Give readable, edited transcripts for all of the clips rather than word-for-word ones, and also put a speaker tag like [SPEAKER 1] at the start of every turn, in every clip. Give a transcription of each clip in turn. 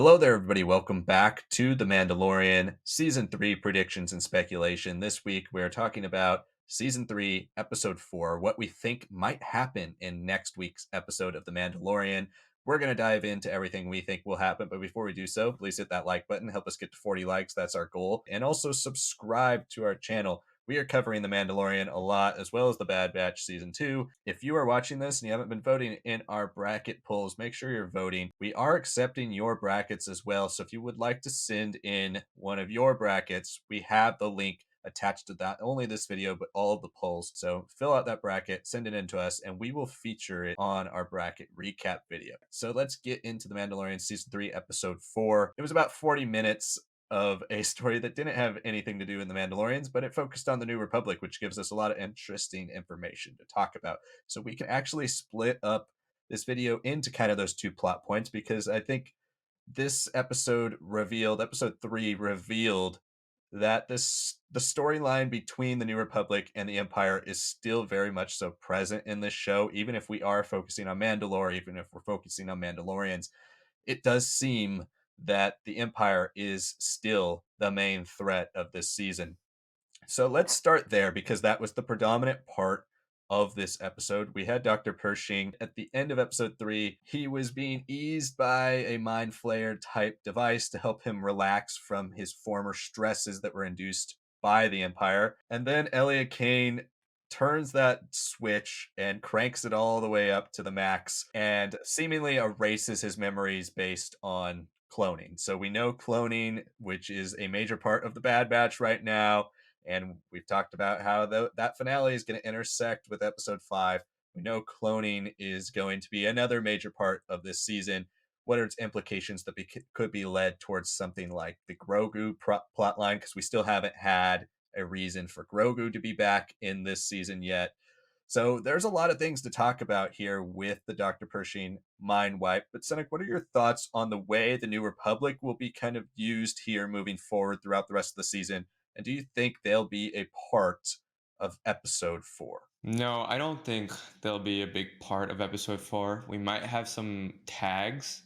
[SPEAKER 1] Hello there, everybody. Welcome back to The Mandalorian Season 3 predictions and speculation. This week, we are talking about Season 3, Episode 4, what we think might happen in next week's episode of The Mandalorian. We're going to dive into everything we think will happen, but before we do so, please hit that like button, help us get to 40 likes. That's our goal. And also subscribe to our channel. We are covering The Mandalorian a lot, as well as The Bad Batch Season 2. If you are watching this and you haven't been voting in our bracket polls, make sure you're voting. We are accepting your brackets as well, so if you would like to send in one of your brackets, we have the link attached to not only this video, but all of the polls. So fill out that bracket, send it in to us, and we will feature it on our bracket recap video. So let's get into The Mandalorian Season 3, Episode 4. It was about 40 minutes of a story that didn't have anything to do in the Mandalorians, but it focused on the New Republic, which gives us a lot of interesting information to talk about. So we can actually split up this video into kind of those two plot points, because I think this episode episode 3 revealed that the storyline between the New Republic and the Empire is still very much so present in this show. Even if we are focusing on Mandalore, even if we're focusing on Mandalorians, it does seem that the Empire is still the main threat of this season. So let's start there, because that was the predominant part of this episode. We had Dr. Pershing at the end of episode 3. He was being eased by a mind flayer type device to help him relax from his former stresses that were induced by the Empire. And then Elia Kane turns that switch and cranks it all the way up to the max and seemingly erases his memories based on cloning. So we know cloning, which is a major part of the Bad Batch right now, and we've talked about how that finale is going to intersect with episode 5. We know cloning is going to be another major part of this season. What are its implications that could be led towards something like the Grogu plot line? Because we still haven't had a reason for Grogu to be back in this season yet. So there's a lot of things to talk about here with the Dr. Pershing mind wipe. But Sanak, what are your thoughts on the way the New Republic will be kind of used here moving forward throughout the rest of the season? And do you think they'll be a part of episode 4?
[SPEAKER 2] No, I don't think they'll be a big part of episode 4. We might have some tags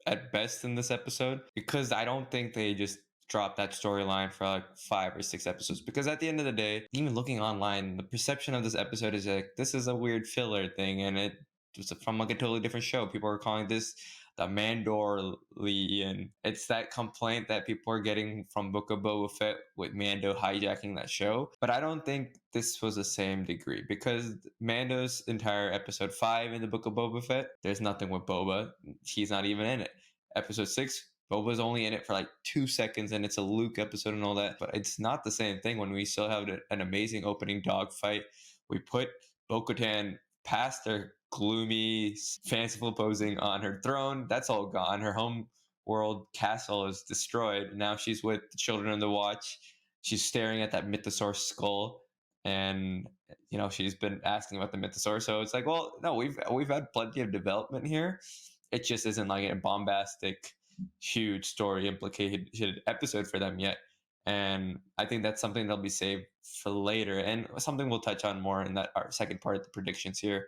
[SPEAKER 2] at best in this episode because I don't think they just drop that storyline for like 5 or 6 episodes. Because at the end of the day, even looking online, the perception of this episode is like this is a weird filler thing, and it was from like a totally different show. People are calling this the Mandalorian. It's that complaint that people are getting from Book of Boba Fett with Mando hijacking that show. But I don't think this was the same degree because Mando's entire episode 5 in the Book of Boba Fett, there's nothing with Boba. He's not even in it. Episode 6, Boba's only in it for like 2 seconds and it's a Luke episode and all that. But it's not the same thing when we still have an amazing opening dogfight. We put Bo-Katan past their gloomy, fanciful posing on her throne. That's all gone. Her home world castle is destroyed. Now she's with the children of the Watch. She's staring at that mythosaur skull, and she's been asking about the mythosaur. So it's like, well, no, we've had plenty of development here. It just isn't like a bombastic, huge story implicated episode for them yet. And I think that's something they'll be saved for later, and something we'll touch on more in that our second part of the predictions here.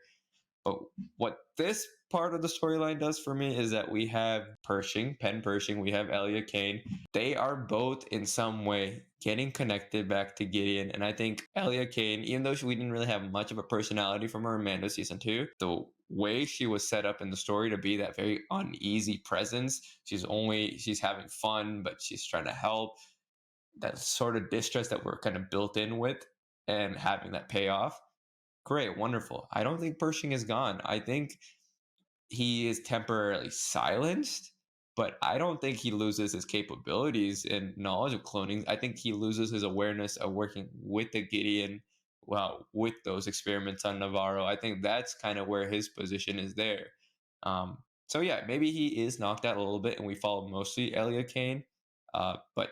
[SPEAKER 2] But what this part of the storyline does for me is that we have Penn Pershing, we have Elia Kane. They are both in some way getting connected back to Gideon. And I think Elia Kane, even though we didn't really have much of a personality from her in Mando season 2, the way she was set up in the story to be that very uneasy presence, she's having fun, but she's trying to help. That sort of distress that we're kind of built in with and having that payoff. Great, wonderful. I don't think Pershing is gone. I think he is temporarily silenced, but I don't think he loses his capabilities and knowledge of cloning. I think he loses his awareness of working with the Gideon, well, with those experiments on Navarro. I think that's kind of where his position is there. So yeah, maybe he is knocked out a little bit, and we follow mostly Elia Kane, but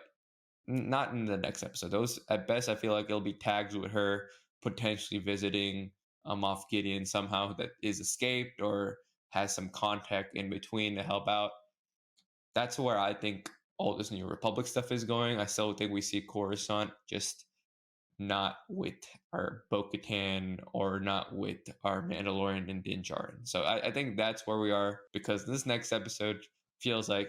[SPEAKER 2] not in the next episode. Those at best, I feel like it'll be tags with her potentially visiting Moff Gideon somehow that is escaped or has some contact in between to help out. That's where I think all this New Republic stuff is going. I still think we see Coruscant, just not with our Bo-Katan or not with our Mandalorian and Din Djarin. So I think that's where we are, because this next episode feels like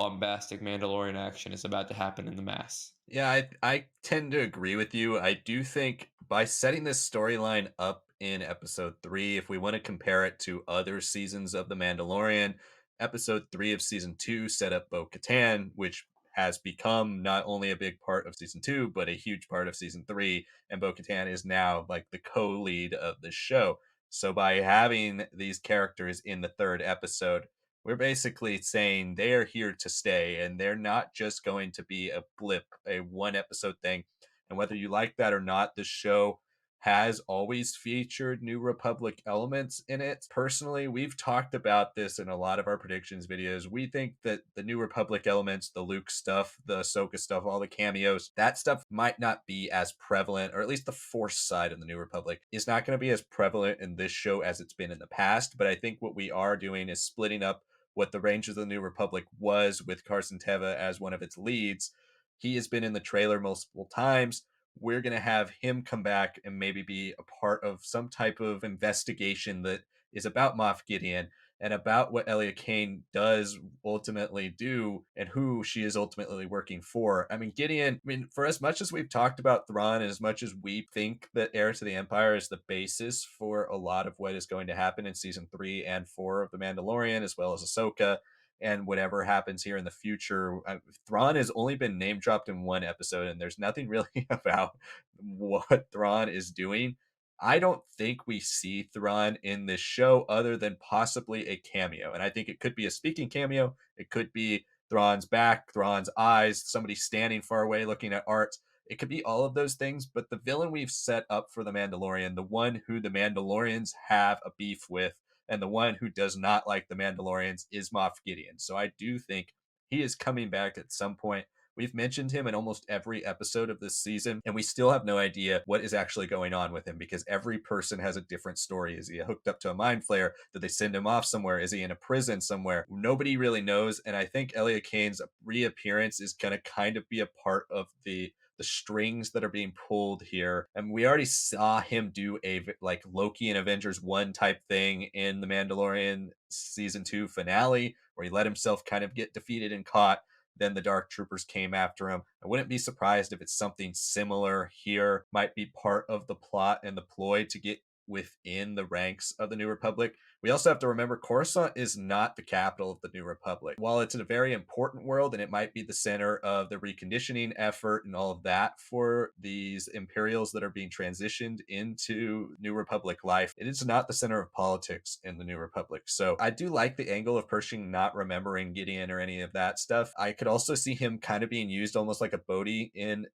[SPEAKER 2] bombastic Mandalorian action is about to happen in the mass.
[SPEAKER 1] Yeah, I tend to agree with you. I do think by setting this storyline up in episode 3, if we want to compare it to other seasons of The Mandalorian, episode 3 of season 2 set up Bo-Katan, which has become not only a big part of season 2, but a huge part of season 3. And Bo-Katan is now like the co lead of the show. So by having these characters in the third episode, we're basically saying they are here to stay and they're not just going to be a blip, a one episode thing. And whether you like that or not, the show has always featured New Republic elements in it. Personally, we've talked about this in a lot of our predictions videos. We think that the New Republic elements, the Luke stuff, the Ahsoka stuff, all the cameos, that stuff might not be as prevalent, or at least the Force side of the New Republic is not going to be as prevalent in this show as it's been in the past. But I think what we are doing is splitting up what the Rangers of the New Republic was with Carson Teva as one of its leads. He has been in the trailer multiple times. We're going to have him come back and maybe be a part of some type of investigation that is about Moff Gideon and about what Elia Kane does ultimately do and who she is ultimately working for. I mean, Gideon, I mean, for as much as we've talked about Thrawn and as much as we think that Heir to the Empire is the basis for a lot of what is going to happen in season 3 and 4 of The Mandalorian, as well as Ahsoka and whatever happens here in the future. Thrawn has only been name dropped in one episode, and there's nothing really about what Thrawn is doing. I don't think we see Thrawn in this show other than possibly a cameo. And I think it could be a speaking cameo. It could be Thrawn's back, Thrawn's eyes, somebody standing far away looking at art. It could be all of those things, but the villain we've set up for the Mandalorian, the one who the Mandalorians have a beef with, and the one who does not like the Mandalorians is Moff Gideon. So I do think he is coming back at some point. We've mentioned him in almost every episode of this season, and we still have no idea what is actually going on with him because every person has a different story. Is he hooked up to a mind flayer? Did they send him off somewhere? Is he in a prison somewhere? Nobody really knows. And I think Elia Kane's reappearance is going to kind of be a part of the strings that are being pulled here. And we already saw him do a like Loki and Avengers 1 type thing in the Mandalorian season 2 finale, where he let himself kind of get defeated and caught. Then the Dark Troopers came after him. I wouldn't be surprised if it's something similar here, might be part of the plot and the ploy to get within the ranks of the New Republic. We also have to remember Coruscant is not the capital of the New Republic. While it's in a very important world and it might be the center of the reconditioning effort and all of that for these Imperials that are being transitioned into New Republic life, it is not the center of politics in the New Republic. So I do like the angle of Pershing not remembering Gideon or any of that stuff. I could also see him kind of being used almost like a Bodhi in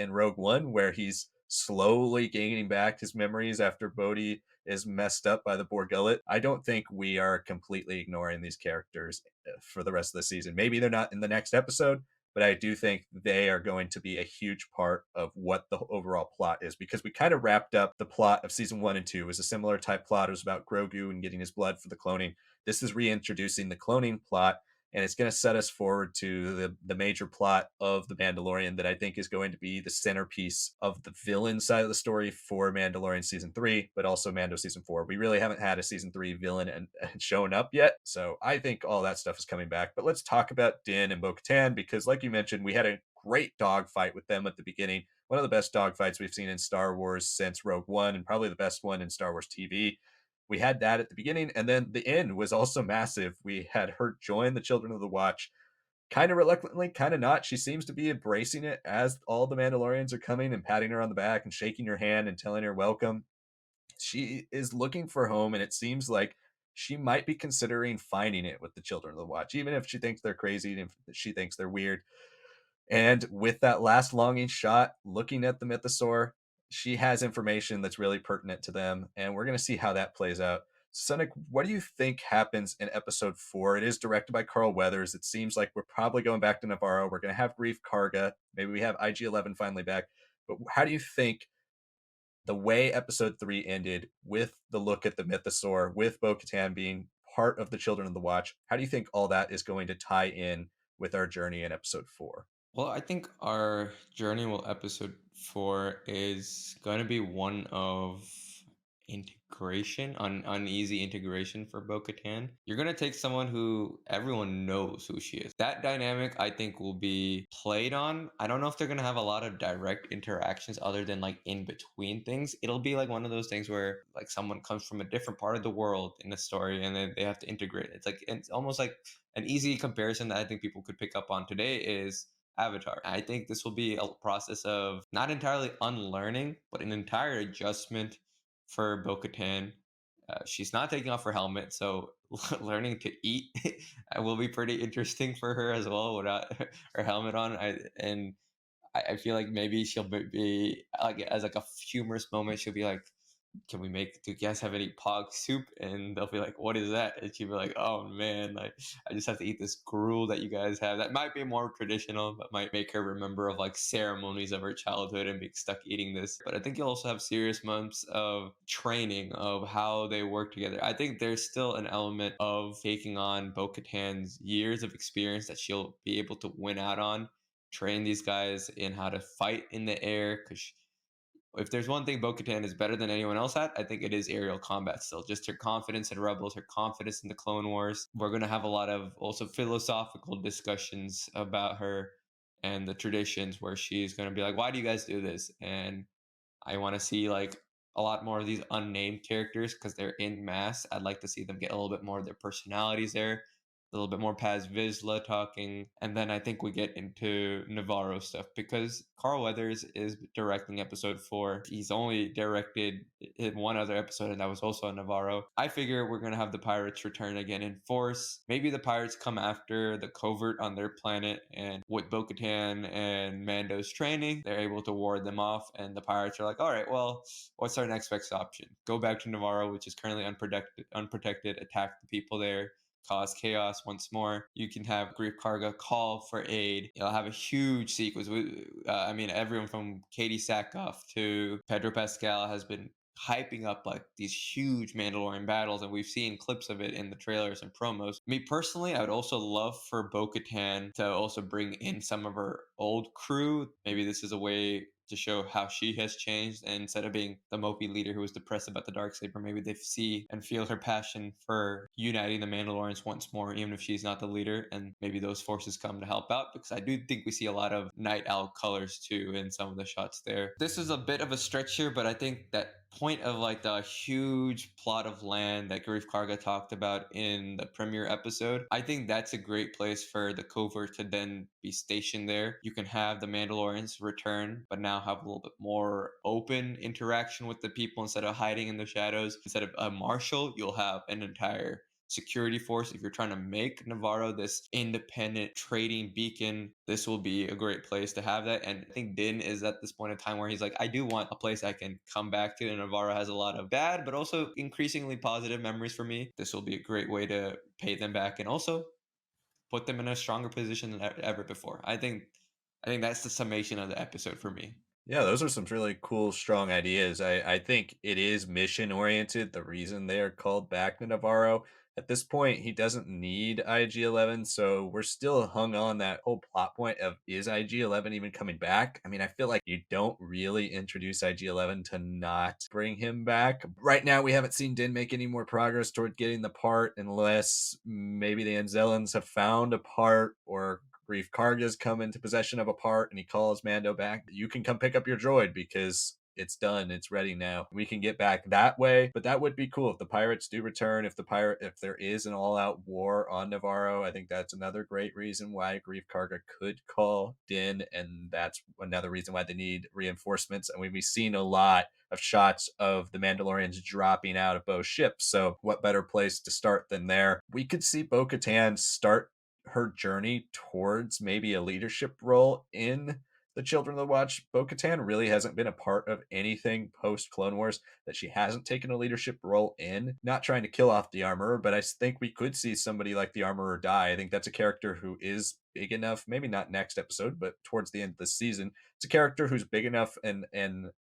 [SPEAKER 1] Rogue One, where he's slowly gaining back his memories after Bodhi is messed up by the Borgullet. I don't think we are completely ignoring these characters for the rest of the season. Maybe they're not in the next episode, but I do think they are going to be a huge part of what the overall plot is because we kind of wrapped up the plot of season 1 and 2. It was a similar type plot. It was about Grogu and getting his blood for the cloning. This is reintroducing the cloning plot, and it's going to set us forward to the major plot of The Mandalorian that I think is going to be the centerpiece of the villain side of the story for Mandalorian season 3, but also Mando season 4. We really haven't had a season 3 villain and shown up yet, so I think all that stuff is coming back. But let's talk about Din and Bo-Katan because, like you mentioned, we had a great dogfight with them at the beginning. One of the best dogfights we've seen in Star Wars since Rogue One, and probably the best one in Star Wars TV. We had that at the beginning, and then the end was also massive. We had her join the Children of the Watch, kind of reluctantly, kind of not. She seems to be embracing it as all the Mandalorians are coming and patting her on the back and shaking her hand and telling her welcome. She is looking for home, and it seems like she might be considering finding it with the Children of the Watch, even if she thinks they're crazy and if she thinks they're weird. And with that last longing shot, looking at the mythosaur, she has information that's really pertinent to them, and we're going to see how that plays out. Sanak, what do you think happens in episode 4? It is directed by Carl Weathers. It seems like we're probably going back to Navarro. We're going to have Grief Karga. Maybe we have IG-11 finally back. But how do you think the way episode 3 ended with the look at the mythosaur, with Bo-Katan being part of the Children of the Watch, how do you think all that is going to tie in with our journey in episode 4?
[SPEAKER 2] Well, I think our journey will episode 4 is going to be one of uneasy integration for Bo-Katan. You're gonna take someone who everyone knows who she is. That dynamic, I think, will be played on. I don't know if they're gonna have a lot of direct interactions other than like in between things. It'll be like one of those things where like someone comes from a different part of the world in the story, and then they have to integrate. It's almost like an easy comparison that I think people could pick up on today is Avatar. I think this will be a process of not entirely unlearning, but an entire adjustment for Bo Katan. She's not taking off her helmet, so learning to eat will be pretty interesting for her as well without her helmet on. I feel like maybe she'll be like as like a humorous moment. She'll be like, can we make, do you guys have any pog soup? And they'll be like, what is that? And she'll be like, oh man, like I just have to eat this gruel that you guys have. That might be more traditional, but might make her remember of like ceremonies of her childhood and be stuck eating this. But I think you'll also have serious months of training of how they work together. I think there's still an element of taking on Bo Katan's years of experience that she'll be able to win out on, train these guys in how to fight in the air, because if there's one thing Bo-Katan is better than anyone else at, I think it is aerial combat still. Just her confidence in Rebels, her confidence in the Clone Wars. We're going to have a lot of also philosophical discussions about her and the traditions where she's going to be like, why do you guys do this? And I want to see like a lot more of these unnamed characters because they're in mass. I'd like to see them get a little bit more of their personalities there, a little bit more Paz Vizsla talking, and then I think we get into Navarro stuff because Carl Weathers is directing episode 4. He's only directed in one other episode, and that was also on Navarro. I figure we're gonna have the pirates return again in force. Maybe the pirates come after the covert on their planet, and with Bo-Katan and Mando's training, they're able to ward them off, and the pirates are like, all right, well, what's our next best option? Go back to Navarro, which is currently unprotected, attack the people there, cause chaos once more. You can have Grief Karga call for aid. You'll have a huge sequence. I mean, everyone from Katie Sackhoff to Pedro Pascal has been hyping up like these huge Mandalorian battles, and we've seen clips of it in the trailers and promos. Me personally, I would also love for Bo-Katan to also bring in some of her old crew. Maybe this is a way to show how she has changed, and instead of being the mopey leader who was depressed about the dark saber, maybe they see and feel her passion for uniting the Mandalorians once more, even if she's not the leader, and maybe those forces come to help out, because I do think we see a lot of Night Owl colors too in some of the shots there. This is a bit of a stretch here, but I think that point of like the huge plot of land that Garif Karga talked about in the premiere episode, I think that's a great place for the covert to then be stationed there. You can have the Mandalorians return, but now have a little bit more open interaction with the people instead of hiding in the shadows. Instead of a marshal, you'll have an entire security force. If you're trying to make Navarro this independent trading beacon, this will be a great place to have that. And I think Din is at this point in time where he's like, I do want a place I can come back to. And Navarro has a lot of bad, but also increasingly positive memories for me. This will be a great way to pay them back and also put them in a stronger position than ever before. I think that's the summation of the episode for me.
[SPEAKER 1] Yeah, those are some really cool, strong ideas. I think it is mission oriented. The reason they are called back to Navarro at this point, he doesn't need IG-11, so we're still hung on that whole plot point of is IG-11 even coming back? I mean, I feel like you don't really introduce IG-11 to not bring him back. Right now, we haven't seen Din make any more progress toward getting the part, unless maybe the Anzellans have found a part or Grief Karga's come into possession of a part and he calls Mando back. You can come pick up your droid because it's done. It's ready now. We can get back that way, but that would be cool if the pirates do return. If there is an all-out war on Navarro, I think that's another great reason why Grief Karga could call Din, and that's another reason why they need reinforcements. And we've seen a lot of shots of the Mandalorians dropping out of Bo's ship. So what better place to start than there? We could see Bo-Katan start her journey towards maybe a leadership role in the Children of the Watch. Bo-Katan really hasn't been a part of anything post Clone Wars that she hasn't taken a leadership role in. Not trying to kill off the Armorer, but I think we could see somebody like the Armorer die. I think that's a character who is big enough, maybe not next episode, but towards the end of the season. It's a character who's big enough and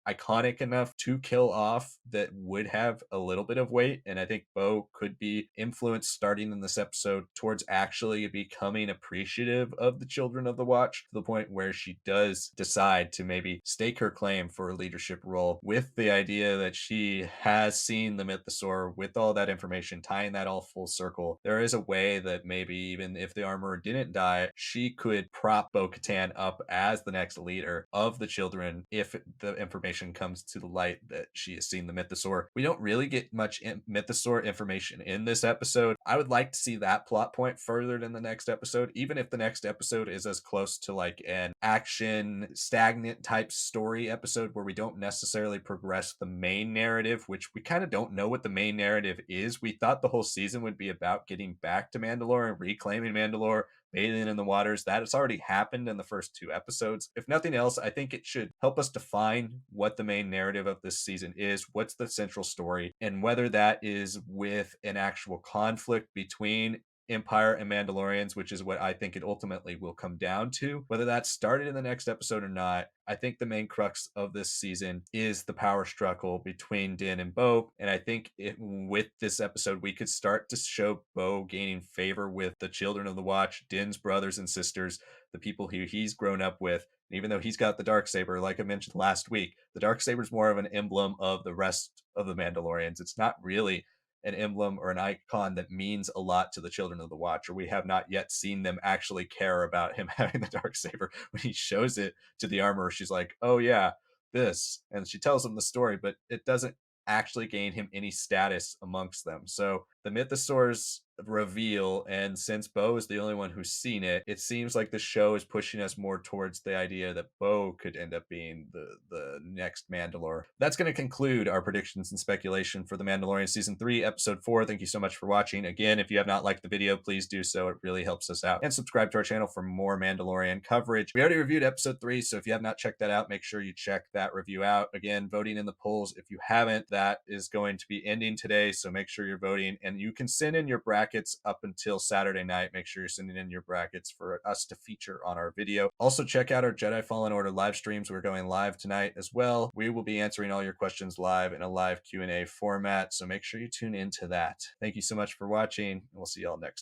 [SPEAKER 1] iconic enough to kill off that would have a little bit of weight. And I think Bo could be influenced starting in this episode towards actually becoming appreciative of the Children of the Watch, to the point where she does decide to maybe stake her claim for a leadership role, with the idea that she has seen the mythosaur with all that information, tying that all full circle. There is a way that maybe even if the armorer didn't die, she could prop Bo-Katan up as the next leader of the children if the information comes to the light that she has seen the mythosaur. We don't really get much mythosaur information in this episode. I would like to see that plot point furthered in the next episode, even if the next episode is as close to like an action stagnant type story episode where we don't necessarily progress the main narrative, which we kind of don't know what the main narrative is. We thought the whole season would be about getting back to Mandalore and reclaiming Mandalore, bathing in the waters. That has already happened in the first 2 episodes. If nothing else, I think it should help us define what the main narrative of this season is, what's the central story, and whether that is with an actual conflict between Empire and Mandalorians, which is what I think it ultimately will come down to. Whether that started in the next episode or not, I think the main crux of this season is the power struggle between Din and Bo. And I think with this episode, we could start to show Bo gaining favor with the Children of the Watch, Din's brothers and sisters, the people who he's grown up with. And even though he's got the Darksaber, like I mentioned last week, the Darksaber is more of an emblem of the rest of the Mandalorians. It's not really an emblem or an icon that means a lot to the Children of the Watch, or we have not yet seen them actually care about him having the Darksaber. When he shows it to the armorer, she's like, oh yeah, this. And she tells him the story, but it doesn't actually gain him any status amongst them. So the mythosaurs reveal, and since Bo is the only one who's seen it, it seems like the show is pushing us more towards the idea that Bo could end up being the next Mandalore. That's going to conclude our predictions and speculation for The Mandalorian Season 3, Episode 4. Thank you so much for watching. Again, if you have not liked the video, please do so. It really helps us out. And subscribe to our channel for more Mandalorian coverage. We already reviewed Episode 3, so if you have not checked that out, make sure you check that review out. Again, voting in the polls. If you haven't, that is going to be ending today, so make sure you're voting. And you can send in your brackets up until Saturday night. Make sure you're sending in your brackets for us to feature on our video. Also, check out our Jedi Fallen Order live streams. We're going live tonight as well. We will be answering all your questions live in a live Q&A format, so make sure you tune into that. Thank you so much for watching, and we'll see y'all next time.